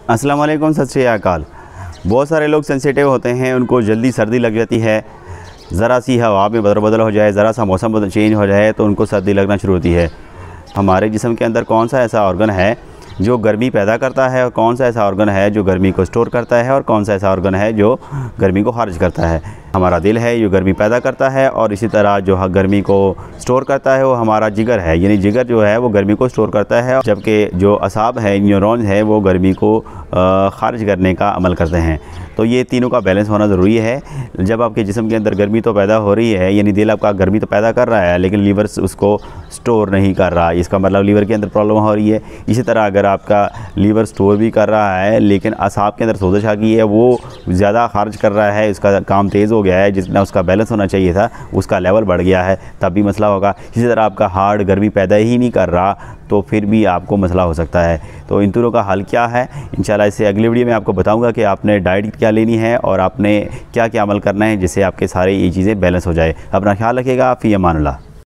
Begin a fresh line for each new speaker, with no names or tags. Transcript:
अस्सलाम वालेकुम, सत श्री अकाल। बहुत सारे लोग सेंसिटिव होते हैं, उनको जल्दी सर्दी लग जाती है। ज़रा सी हवा में बदल बदल हो जाए, ज़रा सा मौसम चेंज हो जाए तो उनको सर्दी लगना शुरू होती है। हमारे जिस्म के अंदर कौन सा ऐसा ऑर्गन है जो गर्मी पैदा करता है और कौन सा ऐसा ऑर्गन है जो गर्मी को स्टोर करता है और कौन सा ऐसा ऑर्गन है जो गर्मी को खारिज करता है? हमारा दिल है जो गर्मी पैदा करता है, और इसी तरह जो गर्मी को स्टोर करता है वो हमारा जिगर है, यानी जिगर जो है वो गर्मी को स्टोर करता है, जबकि जो असाब है, न्यूरॉन्स है, वो गर्मी को खारिज करने का अमल करते हैं। तो ये तीनों का बैलेंस होना ज़रूरी है। जब आपके जिस्म के अंदर गर्मी तो पैदा हो रही है, यानी दिल आपका गर्मी तो पैदा कर रहा है, लेकिन लीवर उसको स्टोर नहीं कर रहा, इसका मतलब लीवर के अंदर प्रॉब्लम हो रही है। इसी तरह अगर आपका लीवर स्टोर भी कर रहा है लेकिन असाब के अंदर सोजिश आ गई है, वो ज़्यादा खारिज कर रहा है, इसका काम तेज़ हो गया है, जितना उसका बैलेंस होना चाहिए था उसका लेवल बढ़ गया है, तब भी मसला होगा। इसी तरह आपका हार्ट गर्मी पैदा ही नहीं कर रहा तो फिर भी आपको मसला हो सकता है। तो इन तीनों का हल क्या है, इंशाल्लाह इससे अगली वीडियो में आपको बताऊंगा कि आपने डाइट क्या लेनी है और आपने क्या क्या अमल करना है जिससे आपके सारे ये चीज़ें बैलेंस हो जाए। अपना ख्याल रखिएगा। फ़ी अमानुल्लाह।